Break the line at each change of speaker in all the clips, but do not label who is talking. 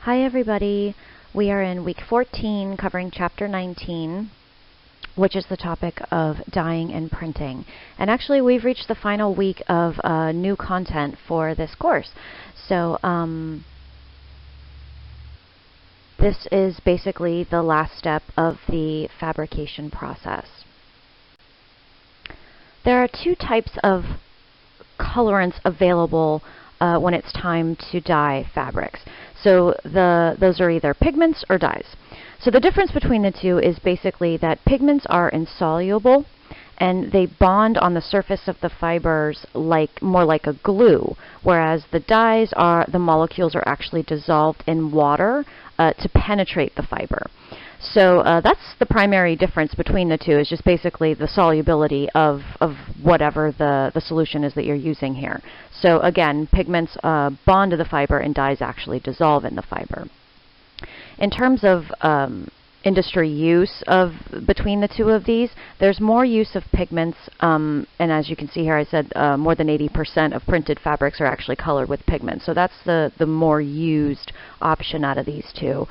Hi everybody, we are in week 14 covering chapter 19, which is the topic of dyeing and printing. And actually we've reached the final week of new content for this course. So this is basically the last step of the fabrication process. There are two types of colorants available when it's time to dye fabrics. So those are either pigments or dyes. So the difference between the two is basically that pigments are insoluble and they bond on the surface of the fibers more like a glue, whereas the dyes the molecules are actually dissolved in water to penetrate the fiber. So that's the primary difference between the two, is just basically the solubility of whatever the solution is that you're using here. So again, pigments bond to the fiber and dyes actually dissolve in the fiber. In terms of industry use between the two of these, there's more use of pigments, and as you can see here, I said more than 80% of printed fabrics are actually colored with pigments. So that's the more used option out of these two,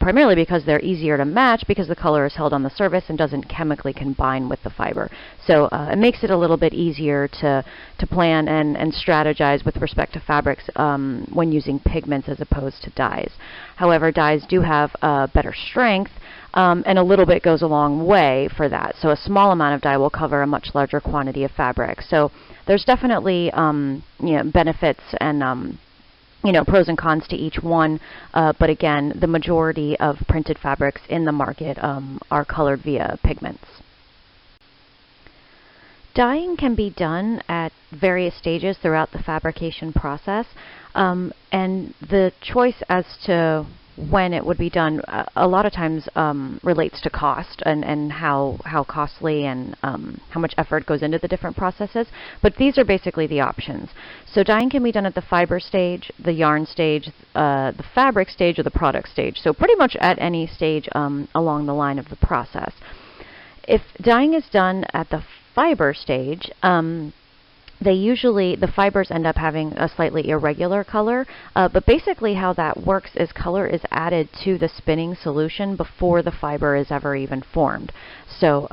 primarily because they're easier to match because the color is held on the surface and doesn't chemically combine with the fiber. So it makes it a little bit easier to plan and strategize with respect to fabrics when using pigments as opposed to dyes. However, dyes do have better strength, and a little bit goes a long way for that. So a small amount of dye will cover a much larger quantity of fabric. So there's definitely benefits and pros and cons to each one. But again, the majority of printed fabrics in the market are colored via pigments. Dyeing can be done at various stages throughout the fabrication process, and the choice as to when it would be done a lot of times relates to cost and how costly and how much effort goes into the different processes. But these are basically the options. So dyeing can be done at the fiber stage, the yarn stage, the fabric stage, or the product stage. So pretty much at any stage along the line of the process. If dyeing is done at the fiber stage, the fibers end up having a slightly irregular color, but basically how that works is color is added to the spinning solution before the fiber is ever even formed. So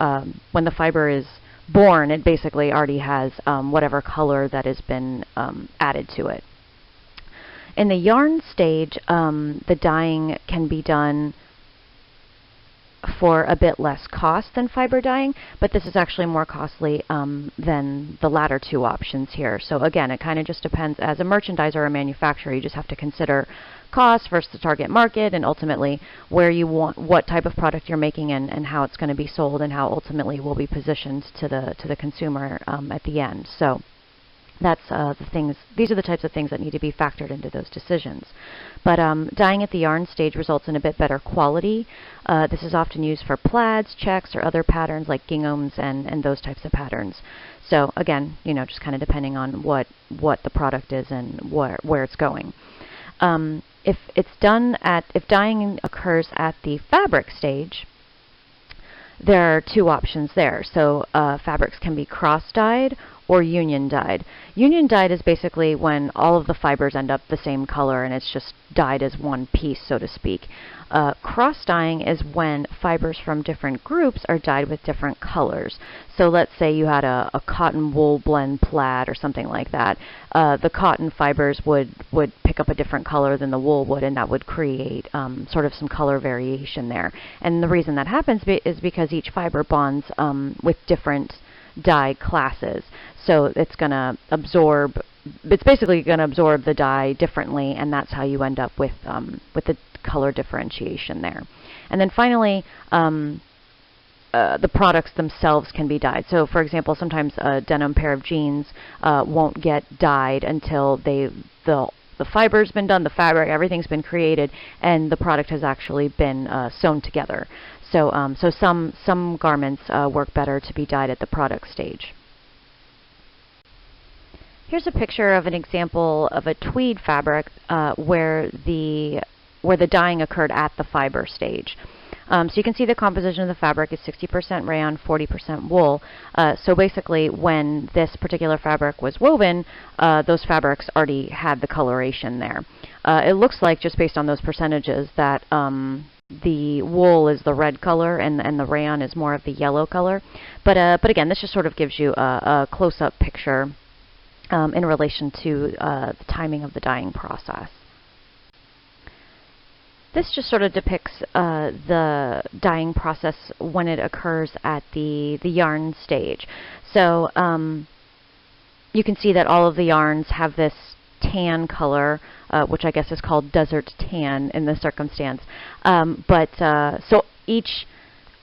when the fiber is born, it basically already has whatever color that has been added to it. In the yarn stage, the dyeing can be done for a bit less cost than fiber dyeing, but this is actually more costly than the latter two options here. So again, it kind of just depends. As a merchandiser or a manufacturer, you just have to consider cost versus the target market, and ultimately what type of product you're making and how it's going to be sold and how ultimately will be positioned to the consumer at the end. So that's these are the types of things that need to be factored into those decisions. But dyeing at the yarn stage results in a bit better quality. This is often used for plaids, checks, or other patterns like ginghams and those types of patterns. So again, just kind of depending on what the product is and where it's going. If dyeing occurs at the fabric stage, there are two options there. So fabrics can be cross-dyed or union dyed. Union dyed is basically when all of the fibers end up the same color and it's just dyed as one piece, so to speak. Cross dyeing is when fibers from different groups are dyed with different colors. So let's say you had a cotton wool blend plaid or something like that. The cotton fibers would pick up a different color than the wool would, and that would create sort of some color variation there. And the reason that happens is because each fiber bonds with different dye classes. So it's basically going to absorb the dye differently, and that's how you end up with the color differentiation there. And then finally, the products themselves can be dyed. So for example, sometimes a denim pair of jeans won't get dyed until the fiber's been done, the fabric, everything's been created, and the product has actually been sewn together. So some garments work better to be dyed at the product stage. Here's a picture of an example of a tweed fabric where the dyeing occurred at the fiber stage. So you can see the composition of the fabric is 60% rayon, 40% wool. So basically, when this particular fabric was woven, those fabrics already had the coloration there. it looks like, just based on those percentages, that the wool is the red color and the rayon is more of the yellow color. But again, this just sort of gives you a close-up picture in relation to the timing of the dyeing process. This just sort of depicts the dyeing process when it occurs at the yarn stage. So you can see that all of the yarns have this tan color, which I guess is called desert tan in this circumstance. So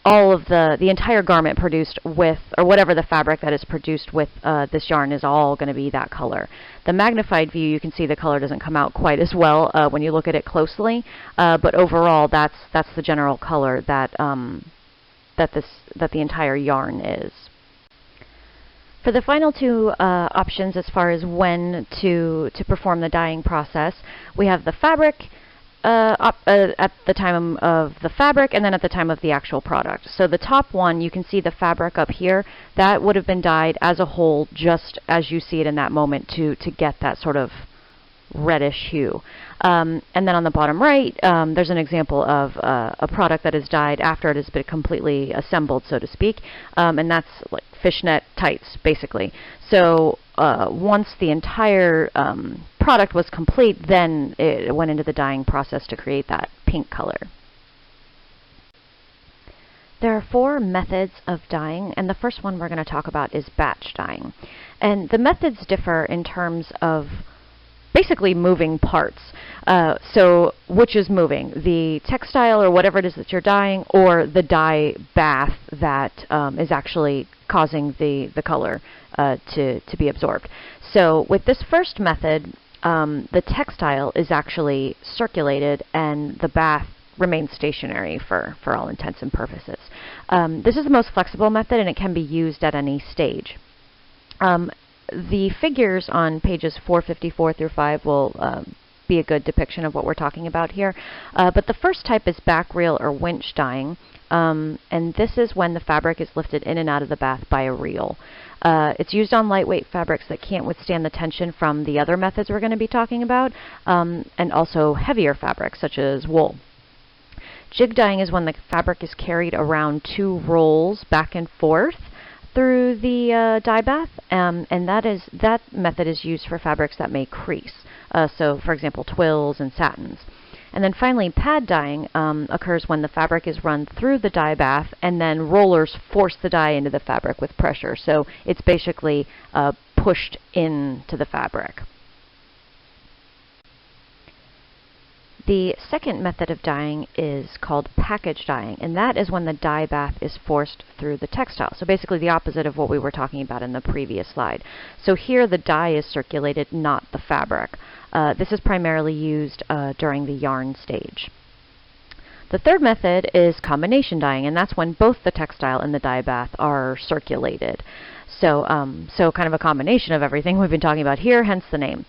all of the entire garment produced with, or whatever the fabric that is produced with this yarn, is all going to be that color. The magnified view, you can see the color doesn't come out quite as well when you look at it closely, but overall that's the general color that the entire yarn is. For the final two options as far as when to perform the dyeing process, we have the fabric at the time of the fabric, and then at the time of the actual product. So the top one, you can see the fabric up here. That would have been dyed as a whole, just as you see it in that moment, to get that sort of reddish hue. And then on the bottom right, there's an example of a product that is dyed after it has been completely assembled, so to speak, and that's like fishnet tights, basically. So once the entire product was complete, then it went into the dyeing process to create that pink color. There are 4 methods of dyeing, and the first one we're going to talk about is batch dyeing. And the methods differ in terms of basically moving parts. So which is moving? The textile or whatever it is that you're dyeing, or the dye bath that is actually causing the color to be absorbed. So with this first method, the textile is actually circulated and the bath remains stationary for all intents and purposes. This is the most flexible method, and it can be used at any stage. The figures on pages 454 through 5 will be a good depiction of what we're talking about here. But the first type is back reel or winch dyeing, and this is when the fabric is lifted in and out of the bath by a reel. It's used on lightweight fabrics that can't withstand the tension from the other methods we're going to be talking about, and also heavier fabrics such as wool. Jig dyeing is when the fabric is carried around 2 rolls back and forth through the dye bath, and that method is used for fabrics that may crease. So, for example, twills and satins. And then finally, pad dyeing occurs when the fabric is run through the dye bath and then rollers force the dye into the fabric with pressure. So it's basically pushed into the fabric. The second method of dyeing is called package dyeing, and that is when the dye bath is forced through the textile. So basically the opposite of what we were talking about in the previous slide. So here the dye is circulated, not the fabric. This is primarily used during the yarn stage. The third method is combination dyeing, and that's when both the textile and the dye bath are circulated. So kind of a combination of everything we've been talking about here, hence the name.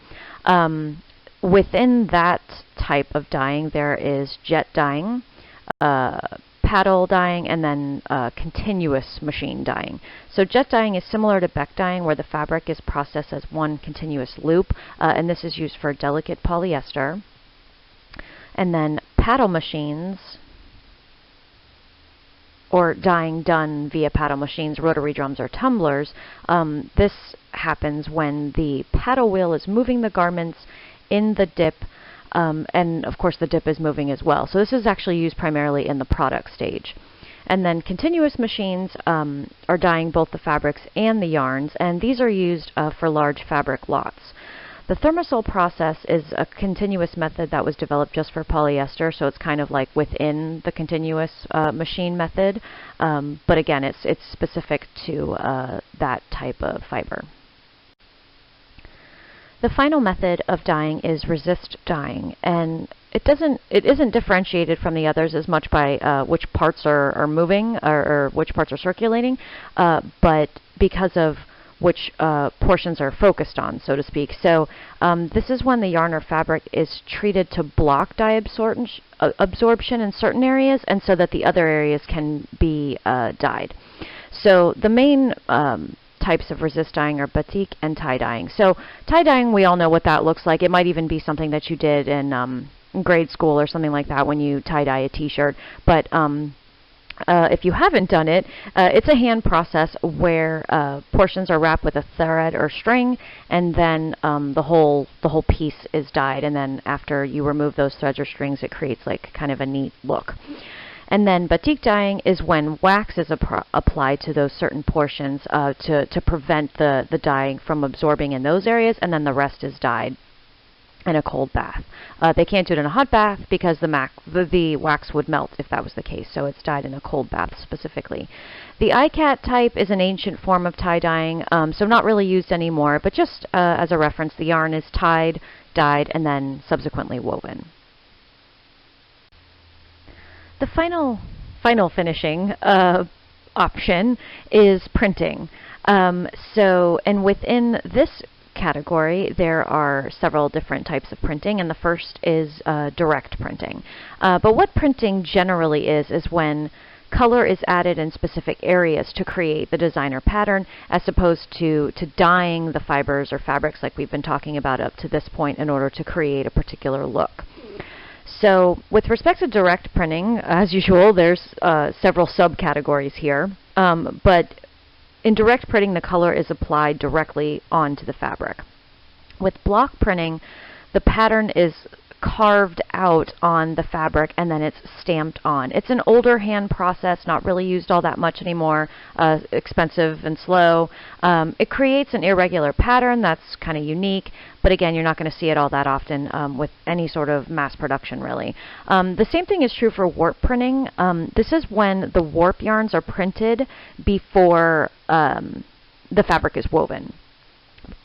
Within that type of dyeing, there is jet dyeing, paddle dyeing, and then continuous machine dyeing. So jet dyeing is similar to Beck dyeing, where the fabric is processed as one continuous loop, and this is used for delicate polyester. And then paddle machines, or dyeing done via paddle machines, rotary drums, or tumblers, this happens when the paddle wheel is moving the garments in the dip, and of course the dip is moving as well. So this is actually used primarily in the product stage. And then continuous machines are dyeing both the fabrics and the yarns, and these are used for large fabric lots. The thermosol process is a continuous method that was developed just for polyester, so it's kind of like within the continuous machine method, but again, it's specific to that type of fiber. The final method of dyeing is resist dyeing, and it isn't differentiated from the others as much by which parts are moving or which parts are circulating, but because of which portions are focused on, so to speak. So this is when the yarn or fabric is treated to block dye absorption in certain areas, and so that the other areas can be dyed. So the main types of resist dyeing are batik and tie dyeing. So tie dyeing, we all know what that looks like. It might even be something that you did in grade school or something like that when you tie dye a t-shirt. But if you haven't done it, it's a hand process where portions are wrapped with a thread or string, and then the whole piece is dyed. And then after you remove those threads or strings, it creates like kind of a neat look. And then batik dyeing is when wax is applied to those certain portions to prevent the dye from absorbing in those areas, and then the rest is dyed in a cold bath. They can't do it in a hot bath because the wax would melt if that was the case, so it's dyed in a cold bath specifically. The ikat type is an ancient form of tie dyeing, so not really used anymore, but just as a reference, the yarn is tied, dyed, and then subsequently woven. The final finishing option is printing. And within this category, there are several different types of printing, and the first is direct printing. But what printing generally is when color is added in specific areas to create the design or pattern, as opposed to dyeing the fibers or fabrics like we've been talking about up to this point in order to create a particular look. So with respect to direct printing, as usual, there's several subcategories here, but in direct printing, the color is applied directly onto the fabric. With block printing, the pattern is carved out on the fabric and then it's stamped on. It's an older hand process, not really used all that much anymore, expensive and slow. It creates an irregular pattern that's kind of unique, but again, you're not going to see it all that often with any sort of mass production, really. The same thing is true for warp printing. This is when the warp yarns are printed before the fabric is woven.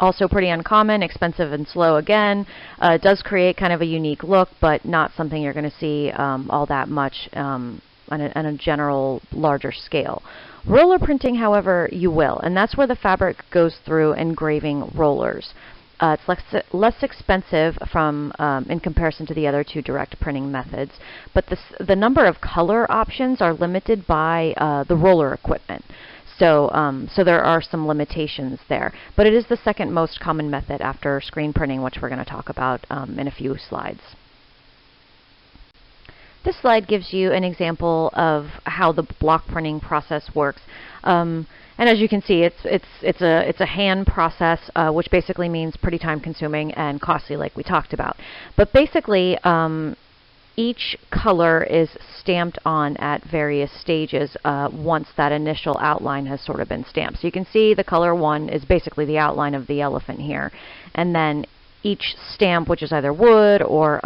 Also pretty uncommon, expensive and slow again. It does create kind of a unique look, but not something you're going to see all that much on a general larger scale. Roller printing, however, you will, and that's where the fabric goes through engraving rollers. It's less expensive in comparison to the other two direct printing methods, but the number of color options are limited by the roller equipment. So there are some limitations there, but it is the second most common method after screen printing, which we're going to talk about in a few slides. This slide gives you an example of how the block printing process works. And as you can see, it's a hand process, which basically means pretty time-consuming and costly, like we talked about. But basically, each color is stamped on at various stages once that initial outline has sort of been stamped. So you can see the color 1 is basically the outline of the elephant here. And then each stamp, which is either wood or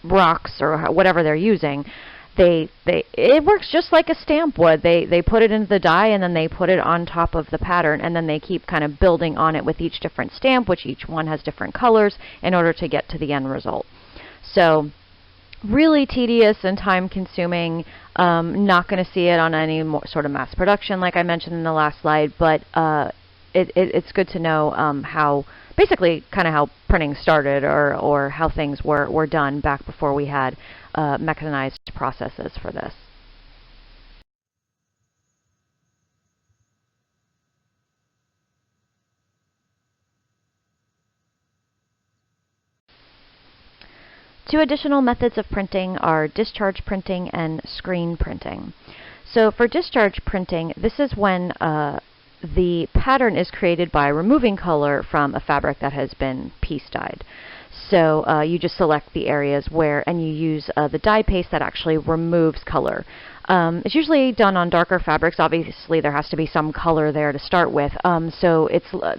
rocks or whatever they're using, it works just like a stamp would. They put it into the die and then they put it on top of the pattern, and then they keep kind of building on it with each different stamp, which each one has different colors in order to get to the end result. So really tedious and time consuming. Not going to see it on any sort of mass production like I mentioned in the last slide, but it's good to know how basically kind of how printing started or how things were done back before we had mechanized processes for this. Two additional methods of printing are discharge printing and screen printing. So for discharge printing, this is when the pattern is created by removing color from a fabric that has been piece dyed. So you just select the areas and you use the dye paste that actually removes color. It's usually done on darker fabrics. Obviously, there has to be some color there to start with. So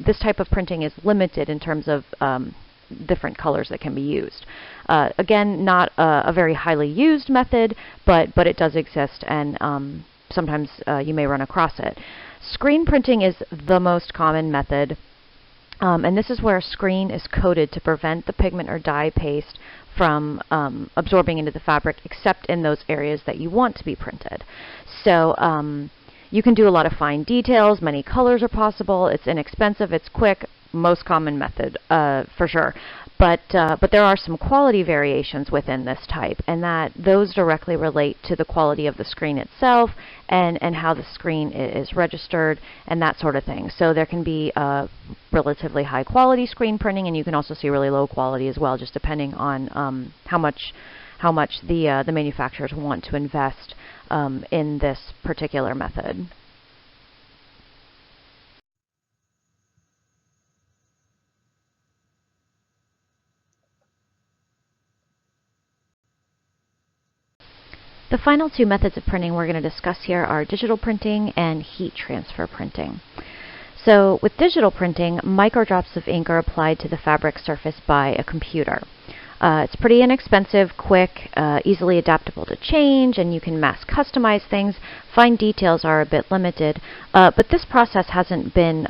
this type of printing is limited in terms of different colors that can be used. Again, not a very highly used method, but it does exist, and sometimes you may run across it. Screen printing is the most common method. And this is where a screen is coated to prevent the pigment or dye paste from absorbing into the fabric, except in those areas that you want to be printed. So you can do a lot of fine details, many colors are possible, it's inexpensive, it's quick, most common method for sure. but there are some quality variations within this type, and that those directly relate to the quality of the screen itself and how the screen is registered and that sort of thing. So there can be relatively high quality screen printing, and you can also see really low quality as well, just depending on how much the manufacturers want to invest in this particular method. The final two methods of printing we're going to discuss here are digital printing and heat transfer printing. So with digital printing, microdrops of ink are applied to the fabric surface by a computer. It's pretty inexpensive, quick, easily adaptable to change, and you can mass customize things. Fine details are a bit limited, but this process hasn't been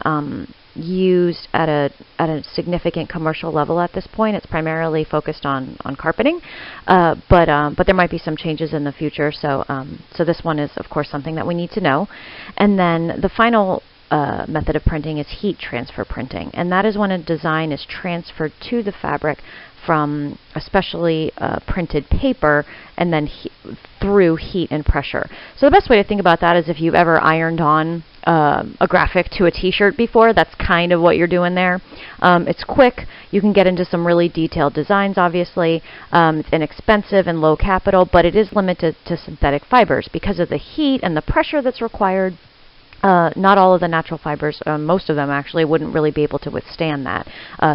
used at a significant commercial level at this point. It's primarily focused on carpeting, but there might be some changes in the future. So this one is, of course, something that we need to know. And then the final method of printing is heat transfer printing, and that is when a design is transferred to the fabric from a specially printed paper and then through heat and pressure. So the best way to think about that is if you've ever ironed on a graphic to a t-shirt before, that's kind of what you're doing there. It's quick. You can get into some really detailed designs, obviously. It's inexpensive and low capital, but it is limited to synthetic fibers because of the heat and the pressure that's required. Not all of the natural fibers, most of them actually, wouldn't really be able to withstand that.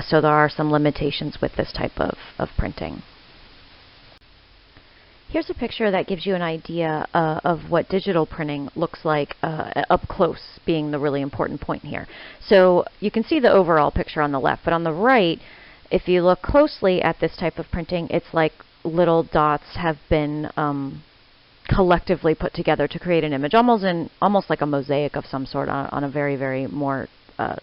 So there are some limitations with this type of printing. Here's a picture that gives you an idea of what digital printing looks like up close, being the really important point here. So you can see the overall picture on the left, but on the right, if you look closely at this type of printing, it's like little dots have been collectively put together to create an image, almost like a mosaic of some sort on a very, very more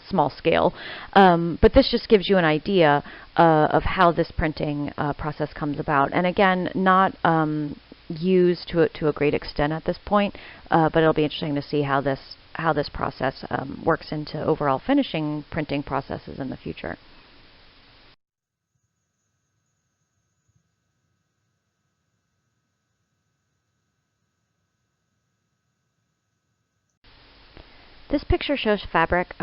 small scale. But this just gives you an idea of how this printing process comes about. And again, not used to a great extent at this point, but it'll be interesting to see how this process works into overall finishing printing processes in the future. This picture shows fabric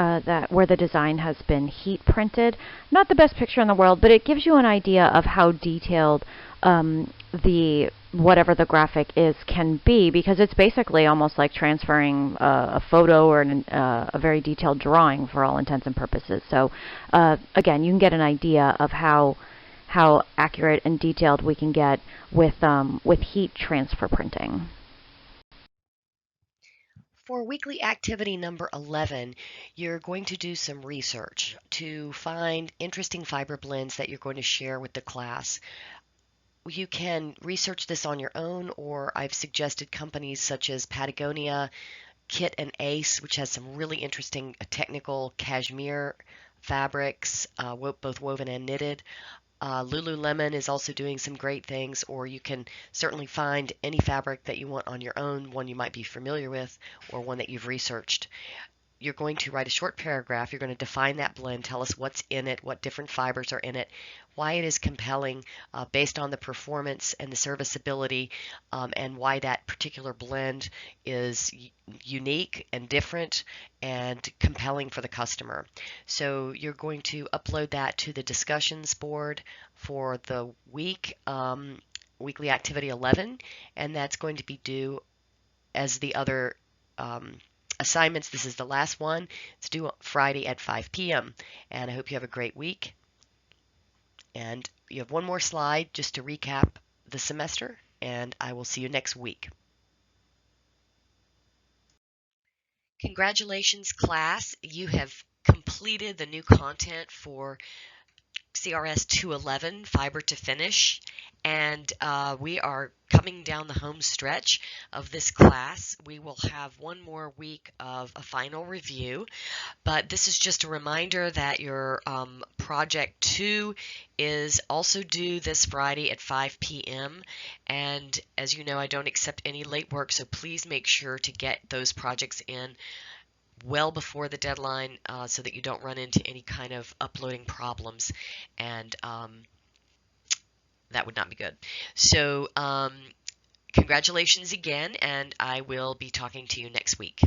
where the design has been heat printed. Not the best picture in the world, but it gives you an idea of how detailed whatever the graphic is can be, because it's basically almost like transferring a photo or a very detailed drawing for all intents and purposes. So again, you can get an idea of how accurate and detailed we can get with heat transfer printing.
For weekly activity number 11, you're going to do some research to find interesting fiber blends that you're going to share with the class. You can research this on your own, or I've suggested companies such as Patagonia, Kit and Ace, which has some really interesting technical cashmere fabrics, both woven and knitted. Lululemon is also doing some great things, or you can certainly find any fabric that you want on your own, one you might be familiar with or one that you've researched. You're going to write a short paragraph. You're going to define that blend, tell us what's in it, what different fibers are in it, why it is compelling based on the performance and the serviceability, and why that particular blend is unique and different and compelling for the customer. So you're going to upload that to the discussions board for the week, weekly activity 11, and that's going to be due as the other assignments. This is the last one. It's due Friday at 5 p.m. And I hope you have a great week. And you have one more slide just to recap the semester, and I will see you next week. Congratulations, class. You have completed the new content for CRS 211, Fiber to Finish, and we are coming down the home stretch of this class. We will have one more week of a final review, but this is just a reminder that your Project 2 is also due this Friday at 5 p.m. And as you know, I don't accept any late work, so please make sure to get those projects in well before the deadline so that you don't run into any kind of uploading problems, and that would not be good. So congratulations again, and I will be talking to you next week.